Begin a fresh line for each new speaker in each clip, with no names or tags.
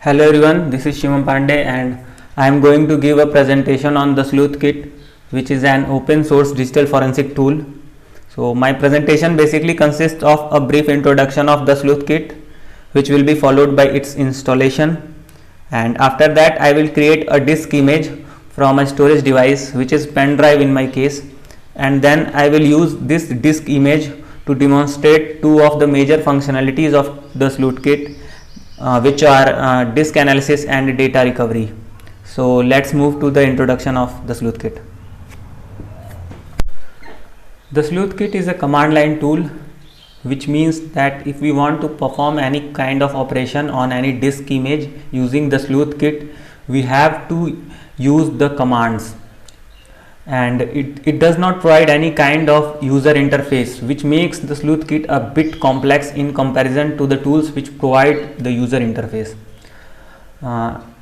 Hello everyone, this is Shivam Pandey and I am going to give a presentation on the Sleuthkit, which is an open source digital forensic tool. So my presentation basically consists of a brief introduction of the Sleuthkit, which will be followed by its installation, and after that I will create a disk image from a storage device, which is pen drive in my case, and then I will use this disk image to demonstrate two of the major functionalities of the Sleuthkit, which are disk analysis and data recovery. So let's move to the introduction of the Sleuthkit. The Sleuthkit is a command line tool, which means that if we want to perform any kind of operation on any disk image using the Sleuthkit, we have to use the commands, and it does not provide any kind of user interface, which makes the Sleuthkit a bit complex in comparison to the tools which provide the user interface.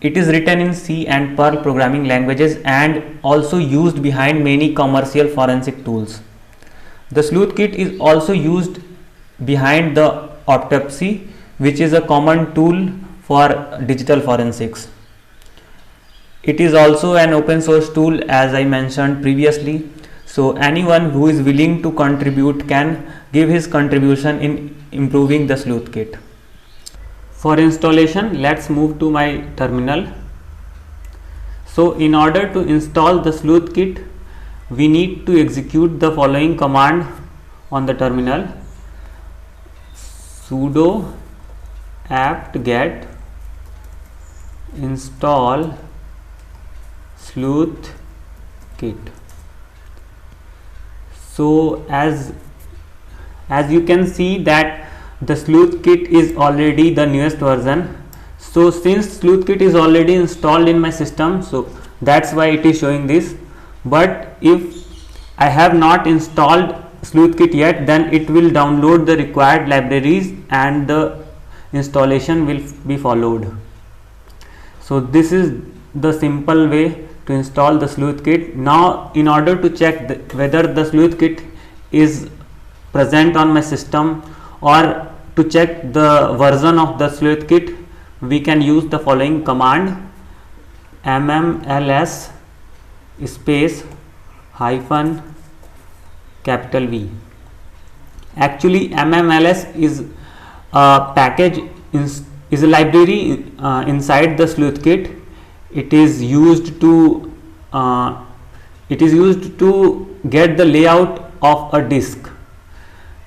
It is written in C and Perl programming languages and also used behind many commercial forensic tools. The Sleuthkit is also used behind the Autopsy, which is a common tool for digital forensics. It is also an open source tool, as I mentioned previously, so anyone who is willing to contribute can give his contribution in improving the Sleuthkit. For installation, let's move to my terminal. So in order to install the Sleuthkit, we need to execute the following command on the terminal: sudo apt-get install Sleuthkit. So as you can see that the Sleuthkit is already the newest version. So since Sleuthkit is already installed in my system, so that's why it is showing this. But if I have not installed Sleuthkit yet, then it will download the required libraries and the installation will be followed. So this is the simple way to install the Sleuthkit. Now in order to check whether the Sleuthkit is present on my system, or to check the version of the Sleuthkit, we can use the following command: mmls space hyphen capital V. Actually mmls is a package, is a library inside the Sleuthkit. It is used to get the layout of a disk.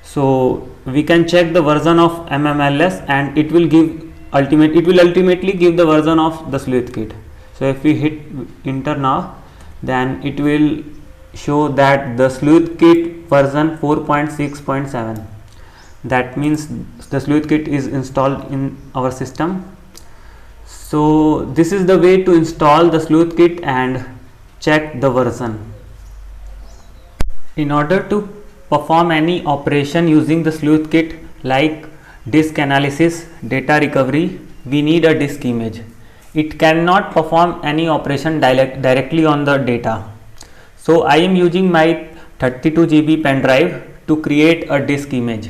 So we can check the version of mmls and it will ultimately give the version of the Sleuthkit. So if we hit enter now, then it will show that the Sleuthkit version 4.6.7. that means the Sleuthkit is installed in our system. So this is the way to install the Sleuthkit and check the version. In order to perform any operation using the Sleuthkit like disk analysis, data recovery, we need a disk image. It cannot perform any operation directly on the data. So I am using my 32 GB pen drive to create a disk image.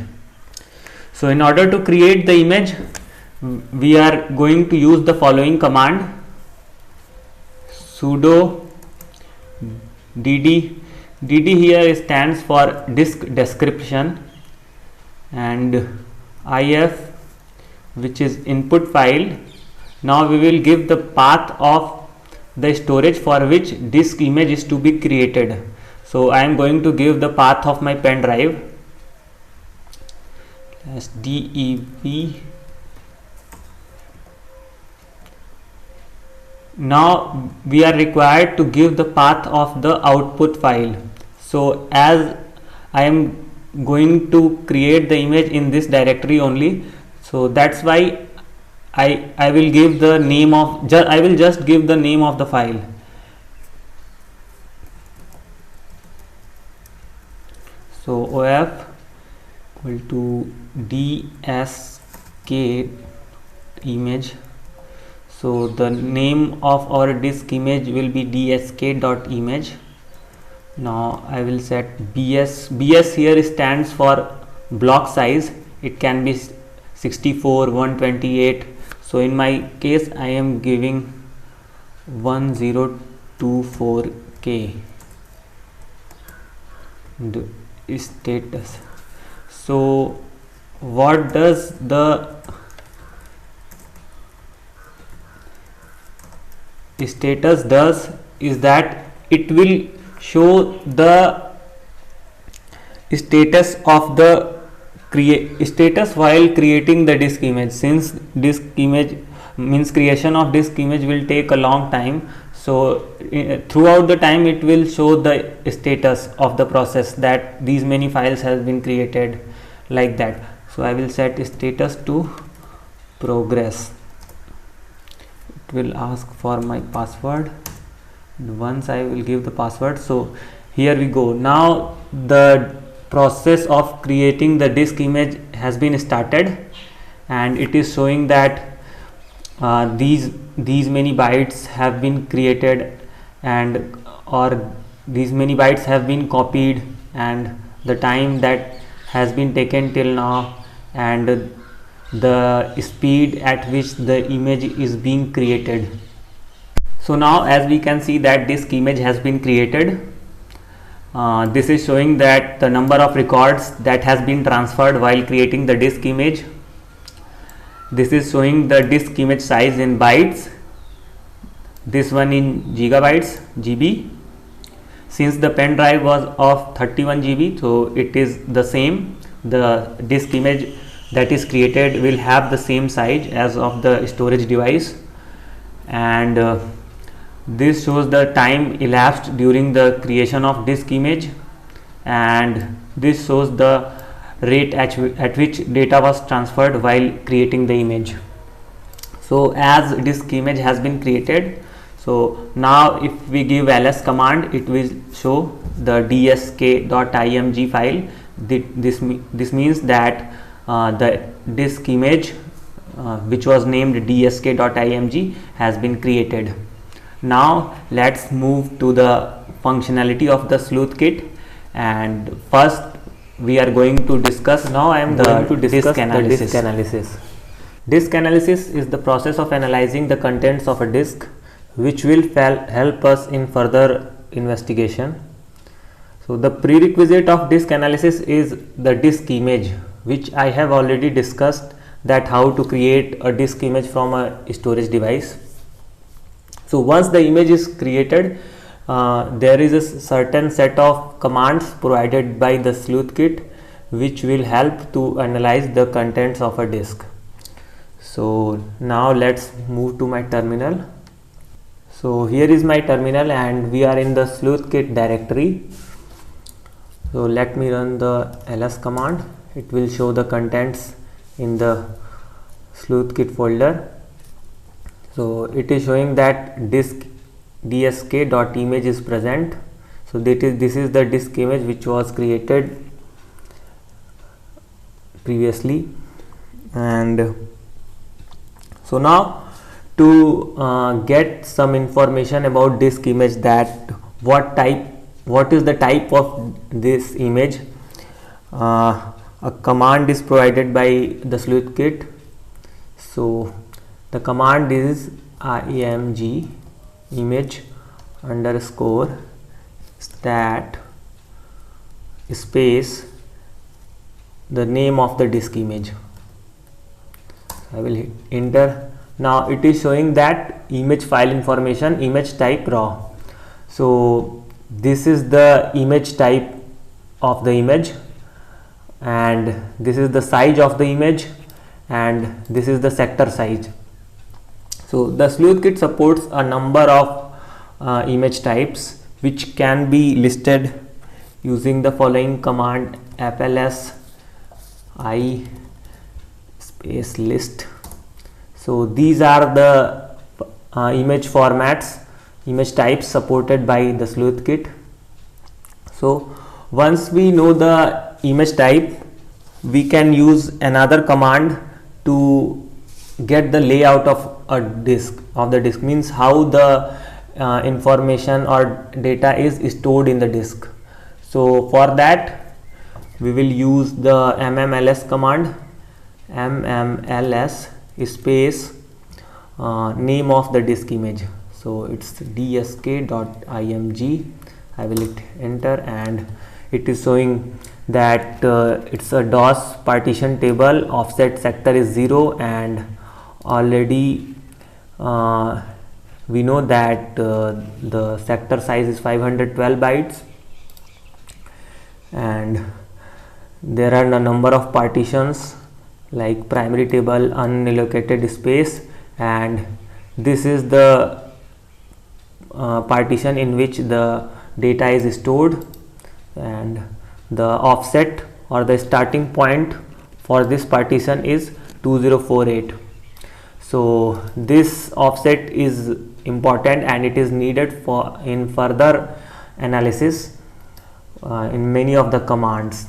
So in order to create the image, we are going to use the following command: sudo dd. dd here stands for disk description, and if, which is input file. Now we will give the path of the storage for which disk image is to be created. So I am going to give the path of my pen drive as dev. Now we are required to give the path of the output file. So as I am going to create the image in this directory only, so that's why I will give the name of I will just give the name of the file. So of equal to dsk image. So the name of our disk image will be dsk.image. Now I will set BS. BS here stands for block size. It can be 64, 128. So in my case I am giving 1024K the status. So what does the status does is that it will show the status of the status while creating the disk image. Since disk image means creation of disk image will take a long time, so throughout the time it will show the status of the process, that these many files has been created, like that. So I will set status to progress. It will ask for my password. Once I will give the password, so here we go. Now the process of creating the disk image has been started, and it is showing that these many bytes have been created, and or these many bytes have been copied, and the time that has been taken till now, and the speed at which the image is being created. So now as we can see that disk image has been created. This is showing that the number of records that has been transferred while creating the disk image. This is showing the disk image size in bytes, this one in gigabytes, GB. Since the pen drive was of 31 GB, so it is the same. The disk image that is created will have the same size as of the storage device, and this shows the time elapsed during the creation of disk image, and this shows the rate at which data was transferred while creating the image. So as disk image has been created, so now if we give ls command, it will show the dsk.img file. This means that the disk image which was named dsk.img has been created. Now let's move to the functionality of the sleuthkit, and first we are going to discuss. Now I am going to discuss the disk analysis. Disk analysis is the process of analyzing the contents of a disk, which will help us in further investigation. So the prerequisite of disk analysis is the disk image, which I have already discussed, that how to create a disk image from a storage device. So once the image is created, there is a certain set of commands provided by the sleuthkit which will help to analyze the contents of a disk. So now let's move to my terminal. So here is my terminal, and we are in the sleuthkit directory. So let me run the ls command. It will show the contents in the sleuthkit folder. So it is showing that disk dsk.image is present. So this is the disk image which was created previously. And so now to get some information about disk image, that what is the type of this image, a command is provided by the sleuthkit. So the command is img image underscore stat space the name of the disk image. I will hit enter. Now it is showing that image file information, image type raw. So this is the image type of the image, and this is the size of the image, and this is the sector size. So the sleuthkit supports a number of image types which can be listed using the following command: fls I space list. So these are the image formats, image types supported by the sleuthkit. So once we know the image type, we can use another command to get the layout of a disk, means how the information or data is stored in the disk. So for that we will use the mmls command, mmls space name of the disk image. So it's dsk.img. I will hit enter and it is showing that it's a DOS partition table, offset sector is 0, and already we know that the sector size is 512 bytes, and there are a number of partitions like primary table, unallocated space, and this is the partition in which the data is stored, and the offset or the starting point for this partition is 2048. So this offset is important and it is needed for in further analysis in many of the commands.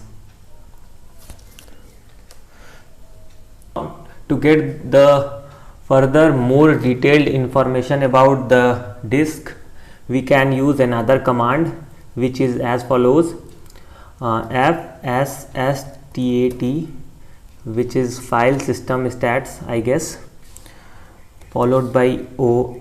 To get the further more detailed information about the disk, we can use another command which is as follows: fsstat, which is file system stats, I guess, followed by o.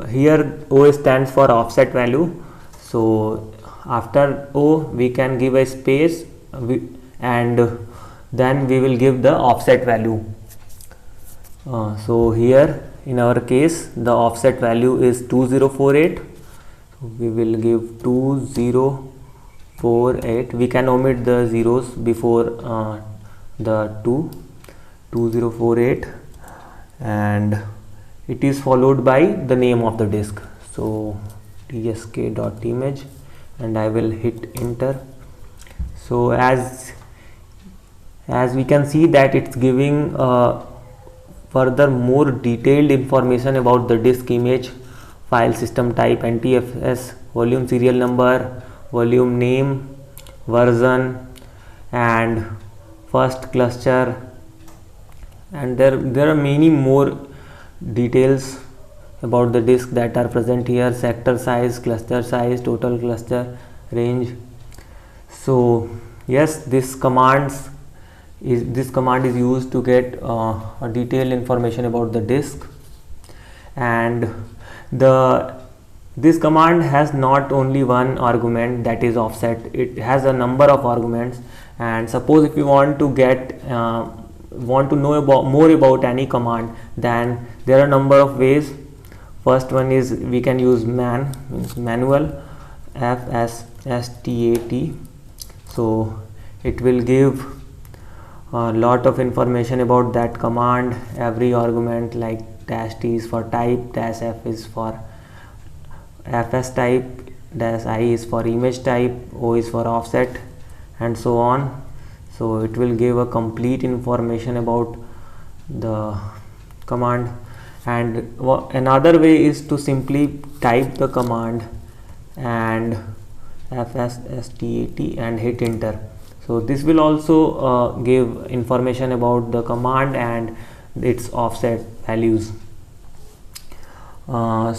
Here O stands for offset value, so after O we can give a space and then we will give the offset value. So here in our case the offset value is 2048, so we will give 2048. We can omit the zeros before the 2048, and it is followed by the name of the disk, so dsk.image, and I will hit enter. So as we can see that it's giving further more detailed information about the disk image, file system type, NTFS, volume serial number, volume name, version, and first cluster, and there are many more details about the disk that are present here: sector size, cluster size, total cluster range. So yes, this command is used to get a detailed information about the disk, and this command has not only one argument, that is offset. It has a number of arguments, and suppose if you want to know more about any command, then there are a number of ways. First one is we can use manual, fsstat. So it will give a lot of information about that command. Every argument, like -t is for type, -f is for fs type, -i is for image type, o is for offset, and so on. So it will give a complete information about the command. And another way is to simply type the command and fsstat and hit enter. So this will also give information about the command and its offset values.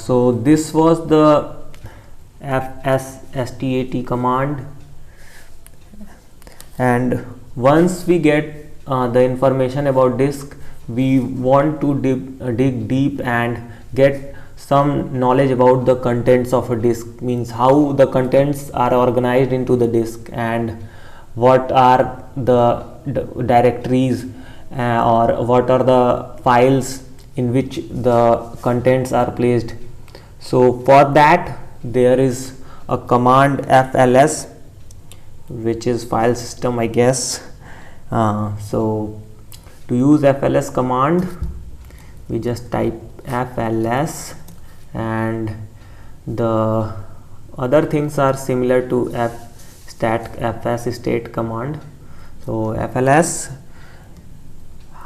So this was the fsstat command, and once we get the information about disk, we want to dig deep and get some knowledge about the contents of a disk, means how the contents are organized into the disk and what are the directories or what are the files in which the contents are placed. So for that there is a command fls, which is file system, I guess. So to use fls command, we just type fls, and the other things are similar to fsstat command. So fls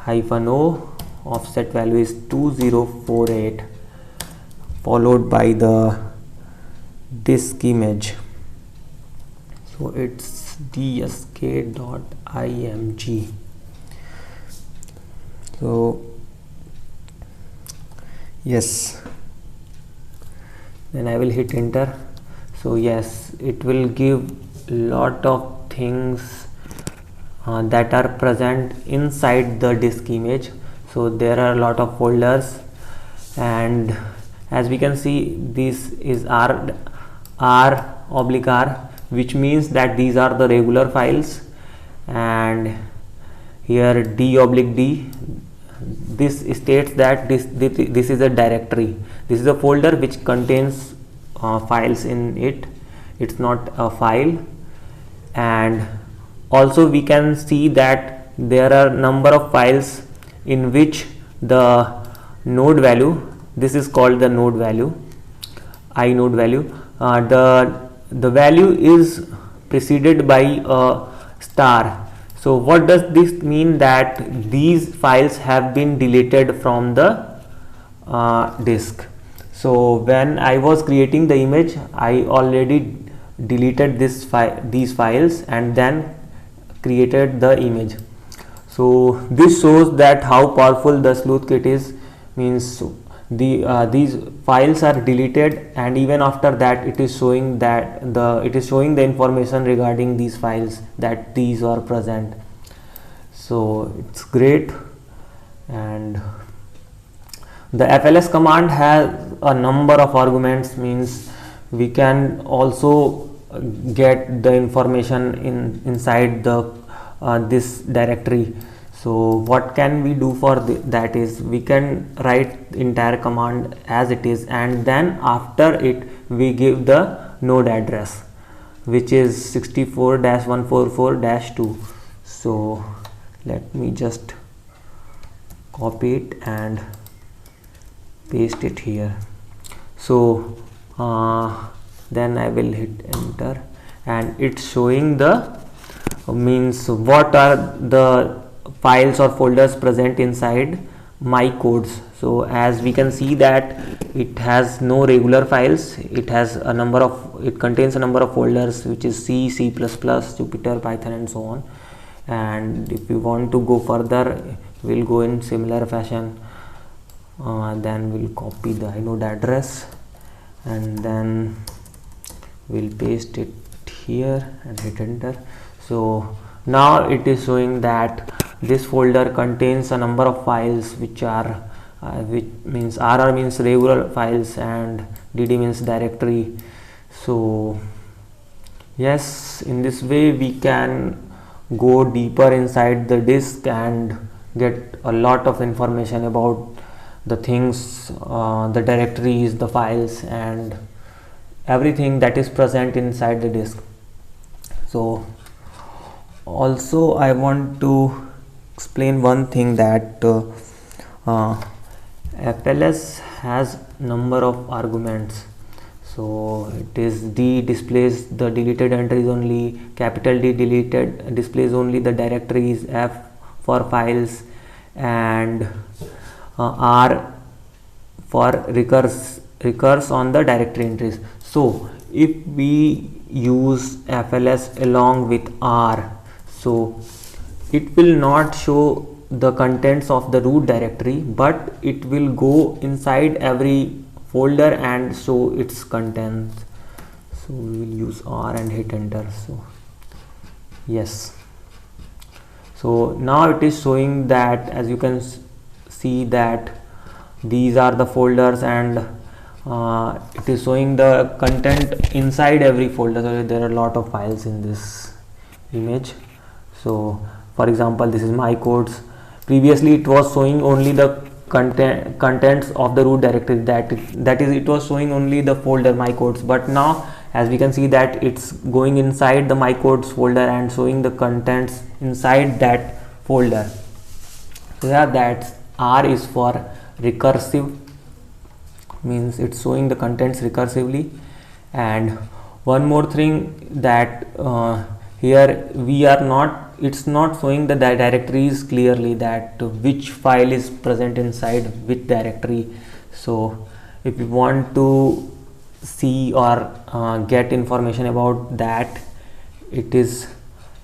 -o, offset value is 2048, followed by the disk image, so it's dsk.img. So yes, then I will hit enter. So yes, it will give lot of things that are present inside the disk image. So there are a lot of folders, and as we can see, this is R/R, which means that these are the regular files, and here D/D, this states that this is a directory. This is a folder which contains files in it. It's not a file. And also we can see that there are number of files in which the node value, this is called the node value, inode value, the value is preceded by a star. So what does this mean? That these files have been deleted from the disk. So when I was creating the image, I already deleted these files and then created the image. So this shows that how powerful the Sleuthkit is. Means these files are deleted, and even after that it is showing that it is showing the information regarding these files, that these are present. So it's great. And the FLS command has a number of arguments. Means we can also get the information inside the this directory. So what can we do for that is, we can write entire command as it is, and then after it we give the node address, which is 64-144-2. So let me just copy it and paste it here. So then I will hit enter, and it's showing the means what are the files or folders present inside my codes. So as we can see that it has no regular files, it has a number of, it contains a number of folders, which is C, C++, Jupyter, Python, and so on. And if we want to go further, we'll go in similar fashion. Then we'll copy the inode address, and then we'll paste it here and hit enter. So now it is showing that this folder contains a number of files which are which means RR means regular files and DD means directory. So yes, in this way we can go deeper inside the disk and get a lot of information about the things, the directories, the files, and everything that is present inside the disk. So also I want to explain one thing, that FLS has number of arguments. So it is D displays the deleted entries only, capital D deleted displays only the directories, F for files, and R for recurs on the directory entries. So if we use FLS along with R, so it will not show the contents of the root directory, but it will go inside every folder and show its contents. So we will use R and hit enter. So yes, so now it is showing that, as you can see, that these are the folders, and it is showing the content inside every folder. So there are a lot of files in this image. So for example, this is my codes. Previously it was showing only the contents of the root directory, that is it was showing only the folder my codes, but now as we can see that it's going inside the my codes folder and showing the contents inside that folder. So yeah, that R is for recursive, means it's showing the contents recursively. And one more thing, that here we are not, it's not showing the directories clearly, that which file is present inside which directory. So if you want to see or get information about that, it is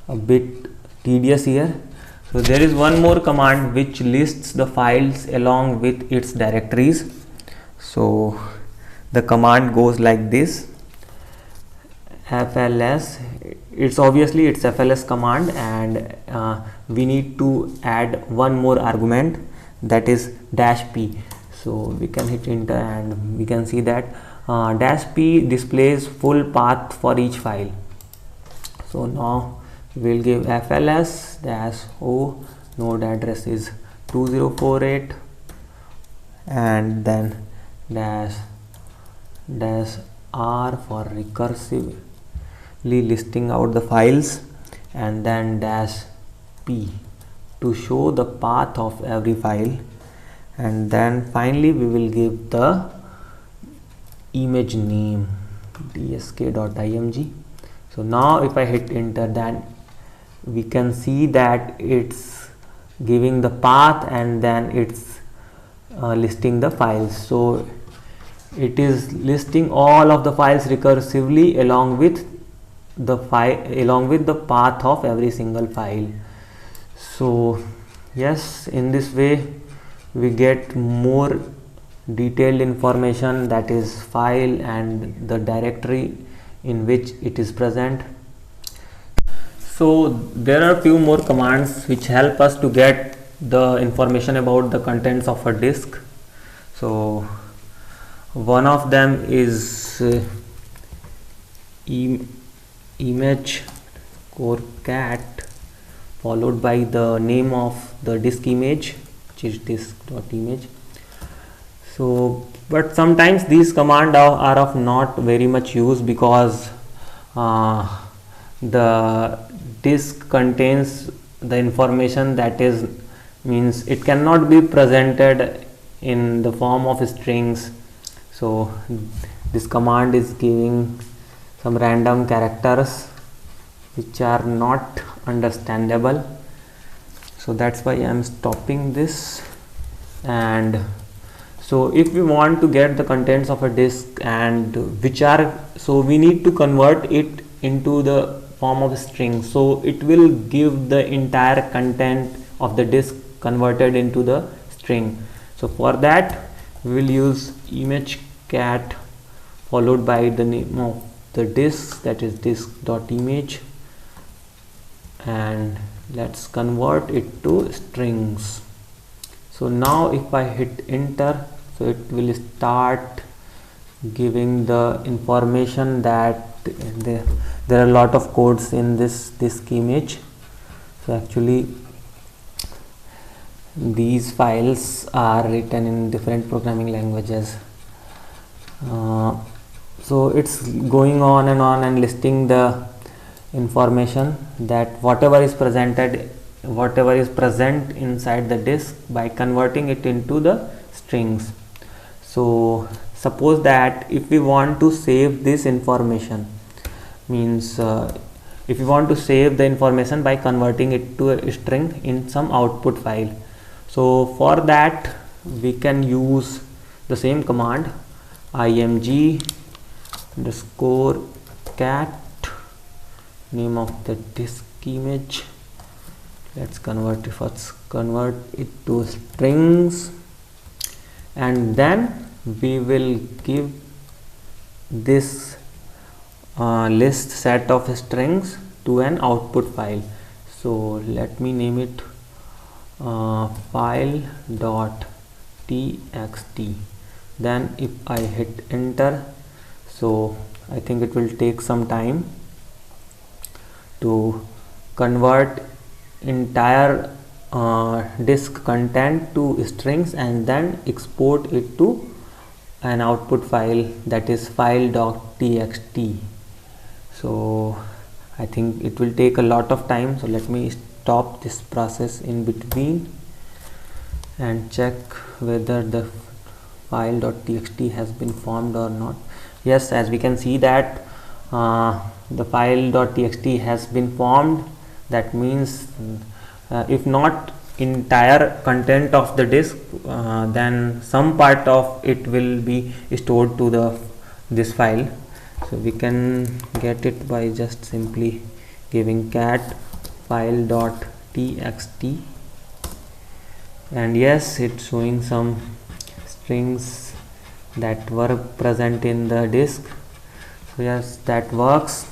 a bit tedious here. So there is one more command which lists the files along with its directories. So the command goes like this: FLS, it's obviously it's FLS command, and we need to add one more argument, that is -p. So we can hit enter and we can see that -p displays full path for each file. So now we'll give FLS-o, node address is 2048, and then -r for recursively listing out the files, and then -p to show the path of every file, and then finally we will give the image name dsk.img. So now if I hit enter, then we can see that it's giving the path and then it's listing the files. So it is listing all of the files recursively along with the path of every single file. So yes, in this way we get more detailed information, that is file and the directory in which it is present. So there are few more commands which help us to get the information about the contents of a disk. So one of them is image core cat followed by the name of the disk image, which is disk.image. So but sometimes these commands are of not very much use, because the disk contains the information that is means it cannot be presented in the form of strings. So this command is giving some random characters which are not understandable, so that's why I am stopping this. And so if we want to get the contents of a disk, and so we need to convert it into the form of a string, so it will give the entire content of the disk converted into the string. So for that we will use image cat followed by the name of the disk, that is disk.image, and let's convert it to strings. So now if I hit enter, so it will start giving the information that there are a lot of codes in this disk image. So actually these files are written in different programming languages. So it's going on and listing the information that whatever is present inside the disk by converting it into the strings. So suppose that if we want to save this information, means if we want to save the information by converting it to a string in some output file, so for that we can use the same command, img underscore cat, name of the disk image, let's convert it to strings, and then we will give this list set of strings to an output file. So let me name it file.txt. Then if I hit enter, so I think it will take some time to convert entire disk content to strings and then export it to an output file, that is file.txt. So I think it will take a lot of time, so let me stop this process in between and check whether the file.txt has been formed or not. Yes, as we can see that the file.txt has been formed. That means if not entire content of the disk, then some part of it will be stored to this file. So we can get it by just simply giving cat file.txt, and yes, it's showing some strings that were present in the disk. So yes, that works.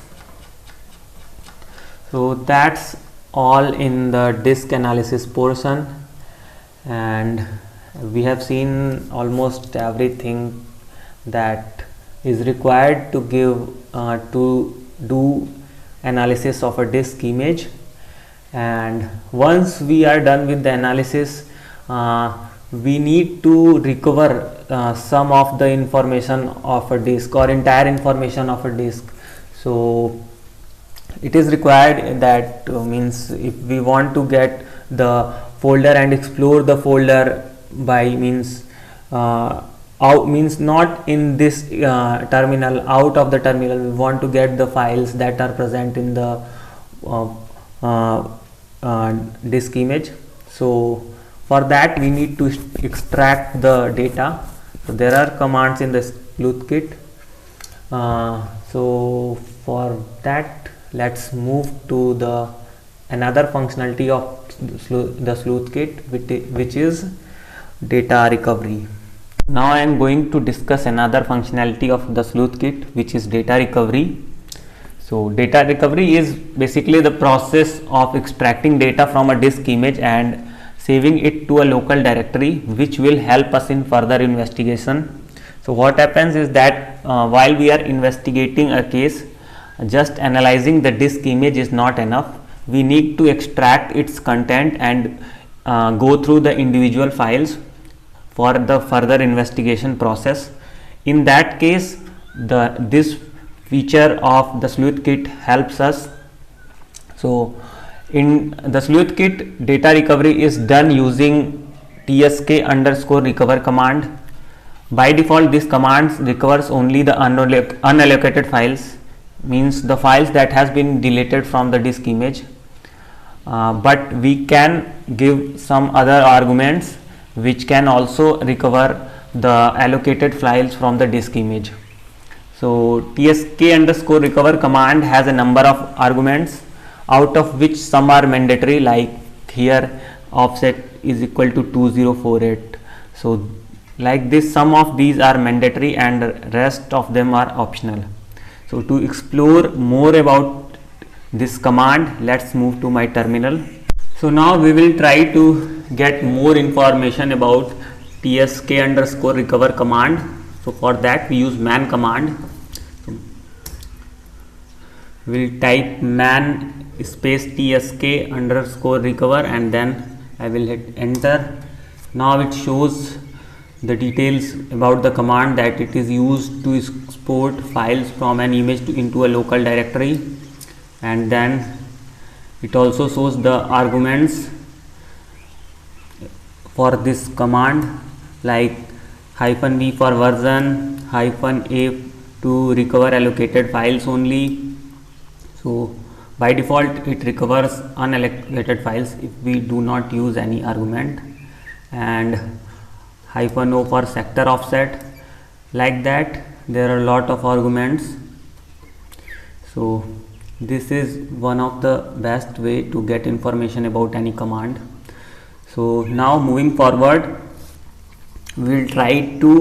So that's all in the disk analysis portion, and we have seen almost everything that is required to do analysis of a disk image. And once we are done with the analysis, we need to recover some of the information of a disk or entire information of a disk. So it is required that means if we want to get the folder and explore the folder by means out, means not in this terminal, out of the terminal, we want to get the files that are present in the disk image. So for that we need to extract the data. So there are commands in the sleuthkit. So for that, let's move to the another functionality of the sleuthkit, which is data recovery. Now I am going to discuss another functionality of the sleuthkit, which is data recovery. So data recovery is basically the process of extracting data from a disk image and saving it to a local directory, which will help us in further investigation. So what happens is that while we are investigating a case, just analyzing the disk image is not enough. We need to extract its content and go through the individual files for the further investigation process. In that case, this feature of the sleuthkit helps us. So in the sleuthkit, data recovery is done using tsk_recover command. By default, this command recovers only the unallocated files, means the files that has been deleted from the disk image, but we can give some other arguments which can also recover the allocated files from the disk image. So tsk_recover command has a number of arguments, out of which some are mandatory, like here offset is equal to 2048. So like this, some of these are mandatory and rest of them are optional. So to explore more about this command, let's move to my terminal. So now we will try to get more information about tsk_recover command. So for that we use man command. So we'll type man space tsk_recover and then I will hit enter. Now it shows the details about the command, that it is used to export files from an image into a local directory, and then it also shows the arguments for this command, like -v for version, -a to recover allocated files only. So by default it recovers unallocated files if we do not use any argument, and -o for sector offset. Like that, there are a lot of arguments. So this is one of the best way to get information about any command. So now moving forward, we will try to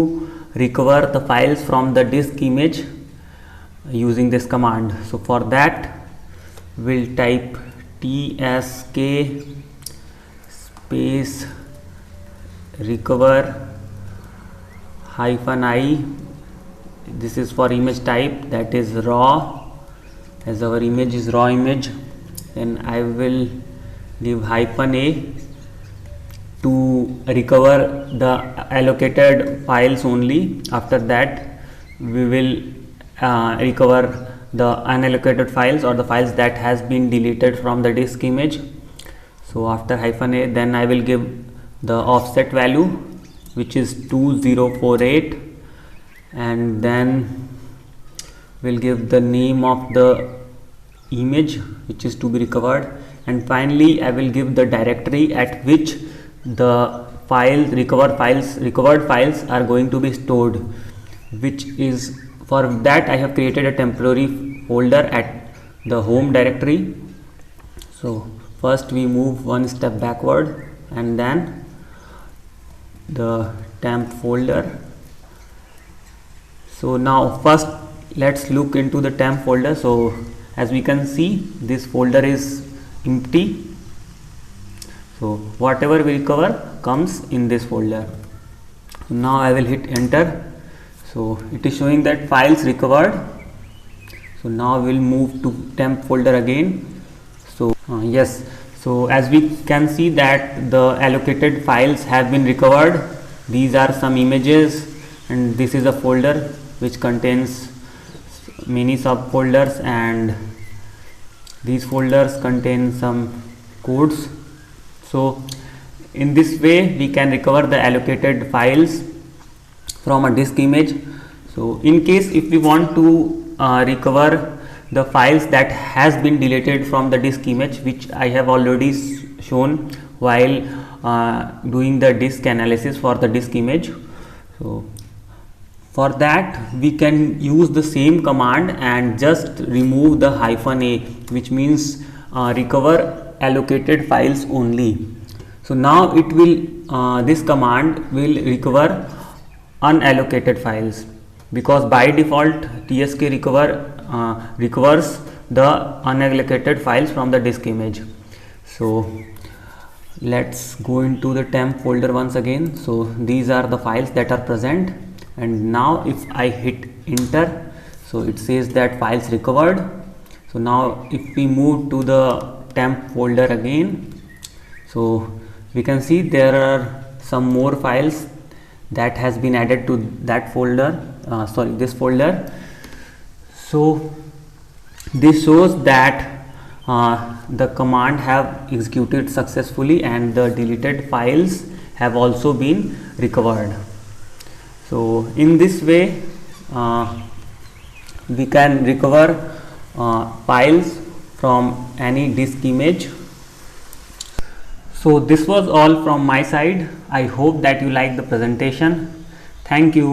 recover the files from the disk image using this command. So for that we'll type tsk space recover -i. This is for image type, that is raw, as our image is raw image. Then I will give -a to recover the allocated files only. After that we will recover the unallocated files or the files that has been deleted from the disk image. So after -a, then I will give the offset value, which is 2048, and then we'll give the name of the image which is to be recovered, and finally I will give the directory at which the recovered files are going to be stored, which is, for that I have created a temporary folder at the home directory. So first we move one step backward and then the temp folder. So now first let's look into the temp folder. So as we can see, this folder is empty. So whatever we recover comes in this folder. Now I will hit enter. So it is showing that files recovered. So now we will move to temp folder again. So yes, so as we can see that the allocated files have been recovered. These are some images, and this is a folder which contains many subfolders, and these folders contain some codes. So in this way we can recover the allocated files from a disk image. So in case if we want to recover the files that has been deleted from the disk image, which I have already shown while doing the disk analysis for the disk image. So for that we can use the same command and just remove the -a, which means recover allocated files only. So now it will this command will recover unallocated files, because by default TSK recovers the unallocated files from the disk image. So let's go into the temp folder once again. So these are the files that are present, and now if I hit enter, so it says that files recovered. So now if we move to the temp folder again, so we can see there are some more files that has been added to that folder, this folder. So this shows that the command have executed successfully and the deleted files have also been recovered. So in this way we can recover files from any disk image. So this was all from my side. I hope that you like the presentation. Thank you.